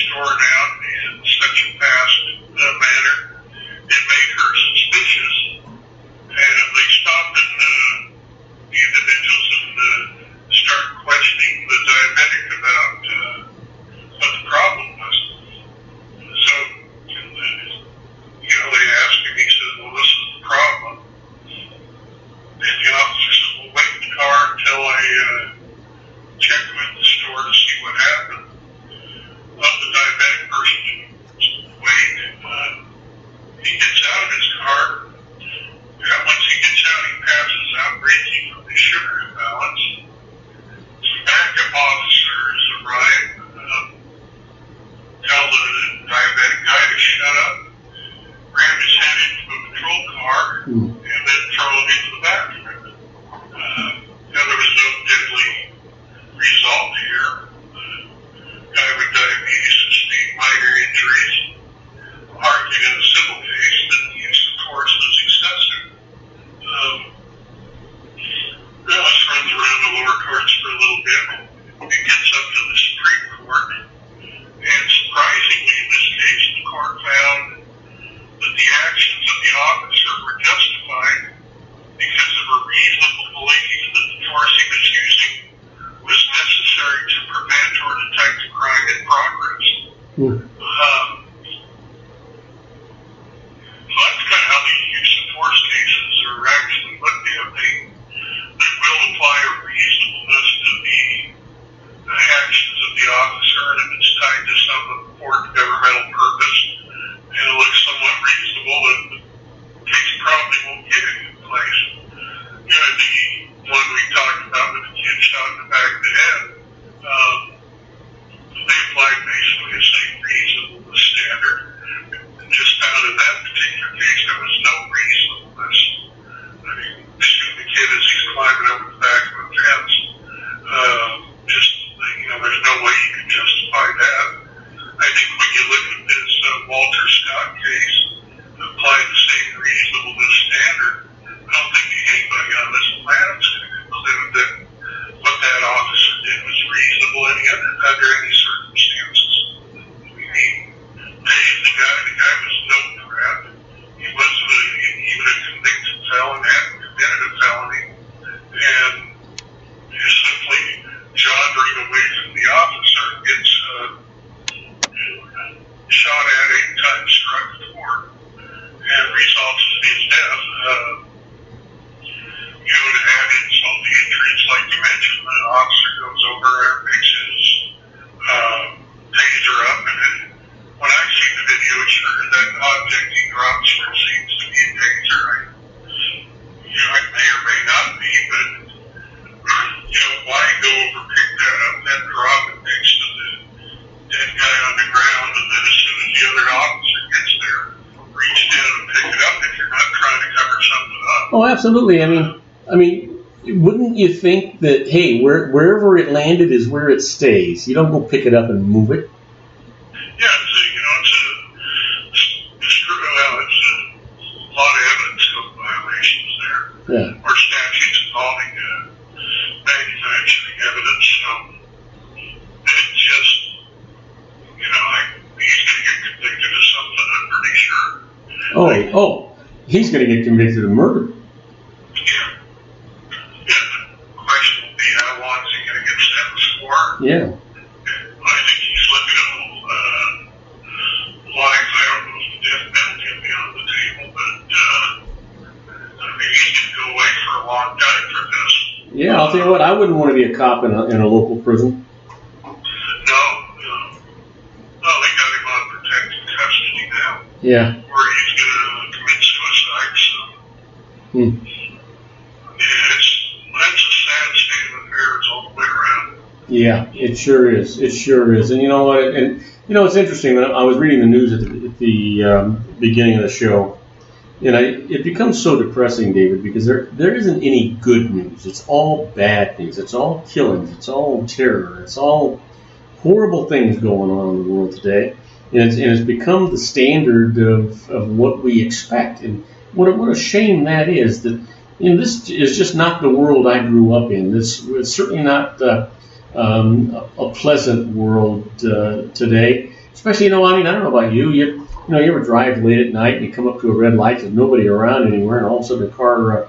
store down in such a fast manner, it made her suspicious. And they stopped the individuals and started questioning the diabetic about what the problem was. So, they asked him, he said, well, this is the problem. And the officer said, well, wait in the car until I check with the store to see what happened. Well, the diabetic person didn't wait. He gets out of his car. And once he gets out, he passes out breaking from his sugar imbalance. Some backup officers arrive, tell the diabetic guy to shut up, ram his head into a patrol car, and then throw him into the bathroom. There was no deadly result here. The guy with diabetes sustained minor injuries, arguing in a civil case that the use of force was excessive. This runs around the lower courts for a little bit. It gets up to the Supreme Court, and surprisingly, in this case, the court found that the actions of the officer were justified because of a reasonable belief that the force he was using was necessary to prevent or detect a crime in progress. So that's kind of how these use of force cases are actually looked at. They will apply a reasonableness to the actions of the officer, and if it's tied to some important governmental purpose, and it looks somewhat reasonable, then the case probably won't get into place. The one we talked about with the kid shot in the back of the head, they applied basically the same reasonableness standard. And just found in that particular case there was no reasonableness. I mean, shoot the kid as he's climbing over the back of a fence. There's no way you can justify that. I think when you look at this Walter Scott case, applying the same reasonableness standard, I don't think anybody on this planet is going to conclude that what that officer did was reasonable under any circumstances. He paid the guy. The guy was no threat. He wasn't even a convicted felon, hadn't committed a felony, and just simply jawing away from the officer gets shot at 8 times, struck 4, and results in his death. To add insult to injuries, like you mentioned, the officer goes over and picks his taser up, and when I see the video, sure, that object he drops where it seems to be a taser. It may or may not be, but why go over, pick that up, then drop it next to the dead guy on the ground, and then as soon as the other officer gets there, reach down and pick it up if you're not trying to cover something up. Oh, absolutely. I mean, wouldn't you think that, hey, wherever it landed is where it stays? You don't go pick it up and move it. Yeah, it's a lot of evidence of violations there. Yeah. Or statutes involving manufacturing evidence. So it's just, he's going to get convicted of something, I'm pretty sure. He's going to get convicted of murder. The question will be, how long is he going to get sentenced for? Yeah. I think he's looking at life. I don't know if the death penalty will be on the table, but he's going to go away for a long time for this. Yeah, I'll tell you what, I wouldn't want to be a cop in a local prison. No, they got him on protective custody now. Yeah. Or he's going to commit suicide, so. That's a sad state of affairs all the way around. Yeah, it sure is. It sure is. And you know what? It's interesting. When I was reading the news at the beginning of the show, and it becomes so depressing, David, because there isn't any good news. It's all bad news. It's all killings. It's all terror. It's all horrible things going on in the world today. And it's become the standard of what we expect. And what a shame that is. That this is just not the world I grew up in. This is certainly not a pleasant world today. Especially, I don't know about you. You ever drive late at night and you come up to a red light, there's nobody around anywhere, and all of a sudden a car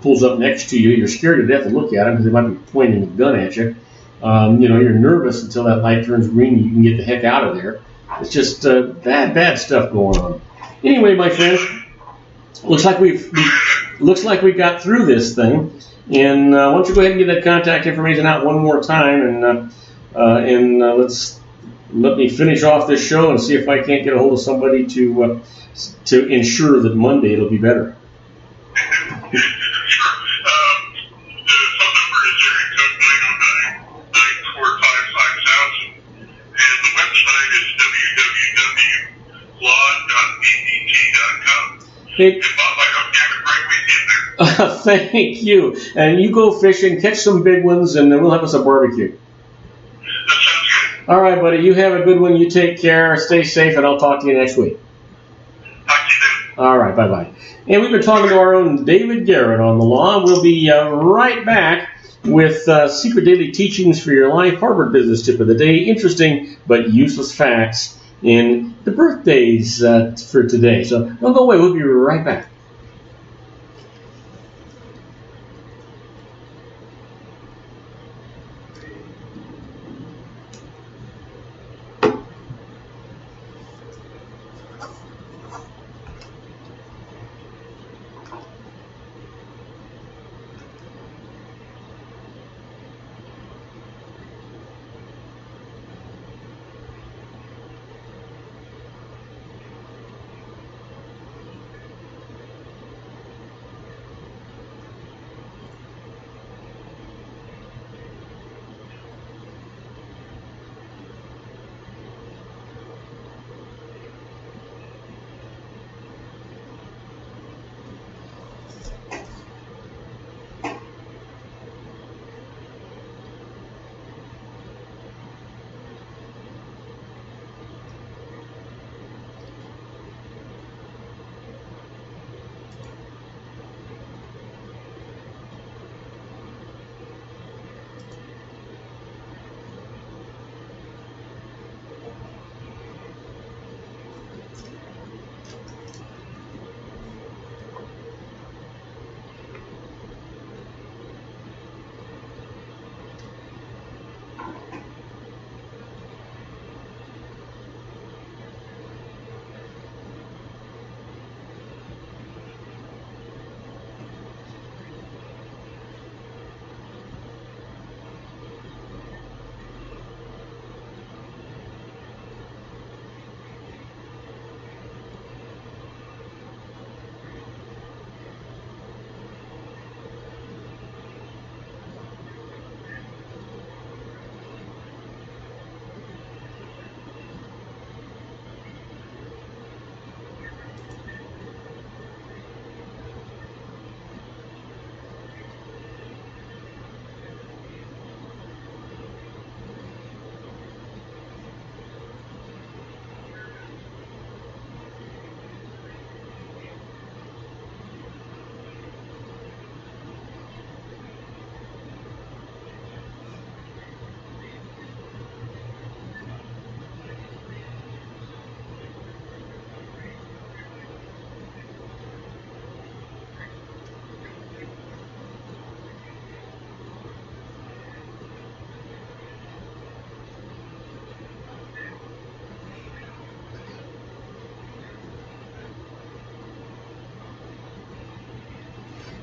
pulls up next to you. You're scared to death to look at them because they might be pointing a gun at you. You're nervous until that light turns green and you can get the heck out of there. It's just bad stuff going on. Anyway, my friend, looks like we got through this thing. And why don't you go ahead and get that contact information out one more time, and let me finish off this show and see if I can't get a hold of somebody to ensure that Monday it'll be better. Sure. The phone number is area code 909-945-5000, and the website is www.law.bbt.com. Hey, and Bob, I hope you have a great weekend there. thank you. And you go fishing, catch some big ones, and then we'll have us a barbecue. That sounds good. All right, buddy. You have a good one. You take care. Stay safe, and I'll talk to you next week. Talk to you then. All right. Bye-bye. And we've been talking to our own David Garrett on the law. We'll be right back with Secret Daily Teachings for Your Life, Harvard Business Tip of the Day, interesting but useless facts, and the birthdays for today. So don't go away. We'll be right back.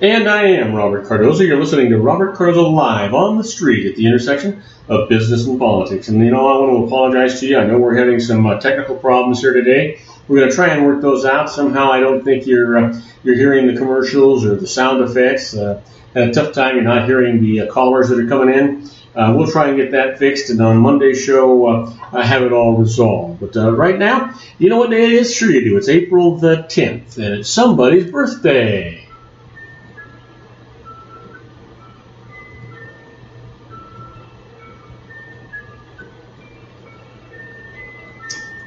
And I am Robert Cardoza. You're listening to Robert Cardoza Live on the street at the intersection of business and politics. And, I want to apologize to you. I know we're having some technical problems here today. We're going to try and work those out. Somehow I don't think you're hearing the commercials or the sound effects. Had a tough time. You're not hearing the callers that are coming in. We'll try and get that fixed. And on Monday's show, I have it all resolved. But right now, you know what day it is? Sure you do. It's April the 10th, and it's somebody's birthday.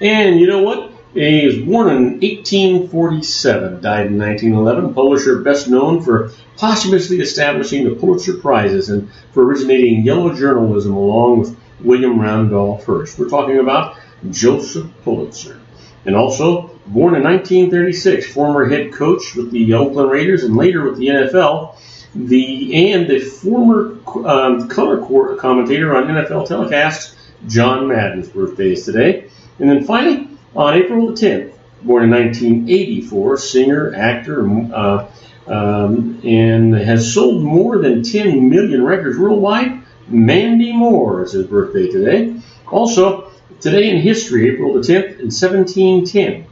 And you know what? He was born in 1847, died in 1911. Publisher best known for posthumously establishing the Pulitzer Prizes and for originating yellow journalism along with William Randolph Hearst. We're talking about Joseph Pulitzer. And also, born in 1936, former head coach with the Oakland Raiders and later with the NFL, the former color commentator on NFL telecasts, John Madden's birthday is today. And then finally, on April the 10th, born in 1984, singer, actor, and has sold more than 10 million records worldwide, Mandy Moore is his birthday today. Also, today in history, April the 10th, in 1710,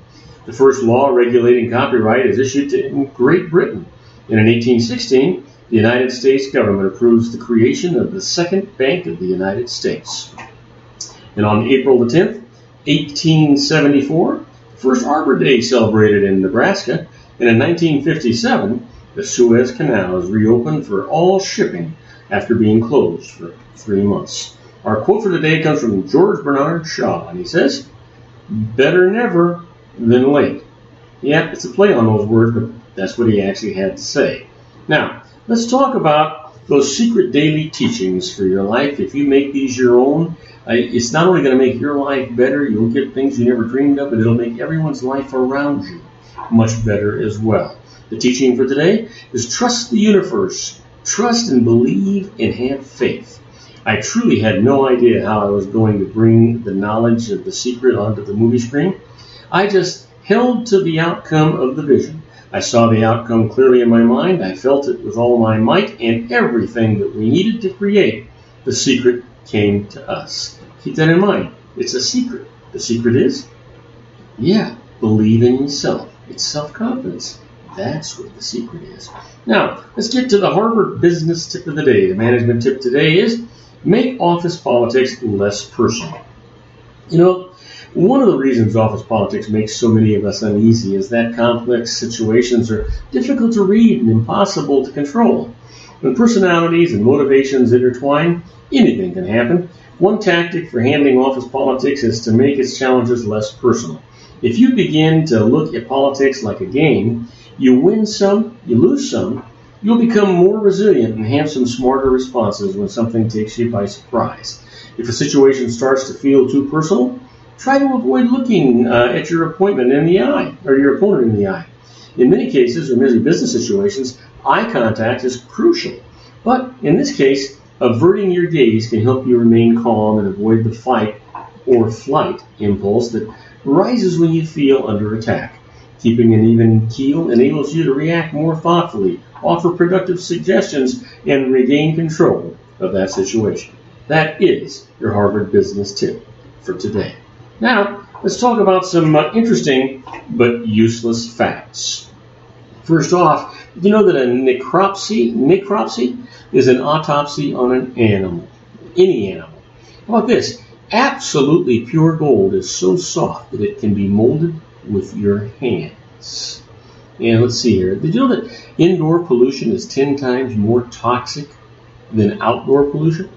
the first law regulating copyright is issued in Great Britain. And in 1816, the United States government approves the creation of the Second Bank of the United States. And on April the 10th, 1874, the first Arbor Day celebrated in Nebraska. And in 1957, the Suez Canal is reopened for all shipping after being closed for 3 months. Our quote for today comes from George Bernard Shaw, and he says, "Better never than late." Yeah, it's a play on those words, but that's what he actually had to say. Now, let's talk about those secret daily teachings for your life. If you make these your own, it's not only going to make your life better, you'll get things you never dreamed of, but it'll make everyone's life around you much better as well. The teaching for today is trust the universe. Trust and believe and have faith. I truly had no idea how I was going to bring the knowledge of the secret onto the movie screen. I just held to the outcome of the vision. I saw the outcome clearly in my mind. I felt it with all my might, and everything that we needed to create, the secret came to us. Keep that in mind. It's a secret. The secret is, believe in yourself. It's self-confidence. That's what the secret is. Now, let's get to the Harvard business tip of the day. The management tip today is, make office politics less personal. You know, one of the reasons office politics makes so many of us uneasy is that complex situations are difficult to read and impossible to control. When personalities and motivations intertwine, anything can happen. One tactic for handling office politics is to make its challenges less personal. If you begin to look at politics like a game, you win some, you lose some, you'll become more resilient and have some smarter responses when something takes you by surprise. If a situation starts to feel too personal, try to avoid looking at your opponent in the eye. In many cases, or many business situations, eye contact is crucial. But in this case, averting your gaze can help you remain calm and avoid the fight or flight impulse that rises when you feel under attack. Keeping an even keel enables you to react more thoughtfully, offer productive suggestions, and regain control of that situation. That is your Harvard business tip for today. Now, let's talk about some interesting but useless facts. First off, did you know that a necropsy is an autopsy on an animal, any animal? How about this? Absolutely pure gold is so soft that it can be molded with your hands. And let's see here. Did you know that indoor pollution is 10 times more toxic than outdoor pollution?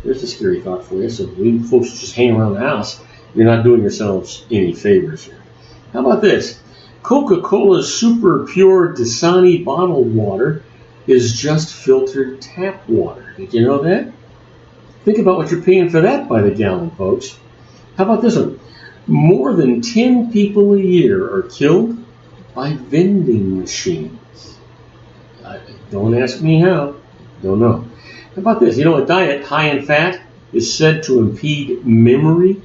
There's a scary thought for you. So if you folks just hang around the house, you're not doing yourselves any favors here. How about this? Coca-Cola's super pure Dasani bottled water is just filtered tap water. Did you know that? Think about what you're paying for that by the gallon, folks. How about this one? More than 10 people a year are killed by vending machines. Don't ask me how. Don't know. How about this? You know, a diet high in fat is said to impede memory.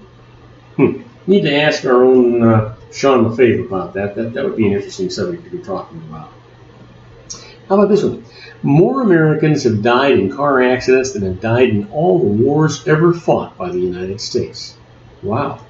Need to ask our own Sean LaFave about that. That would be an interesting subject to be talking about. How about this one? More Americans have died in car accidents than have died in all the wars ever fought by the United States. Wow.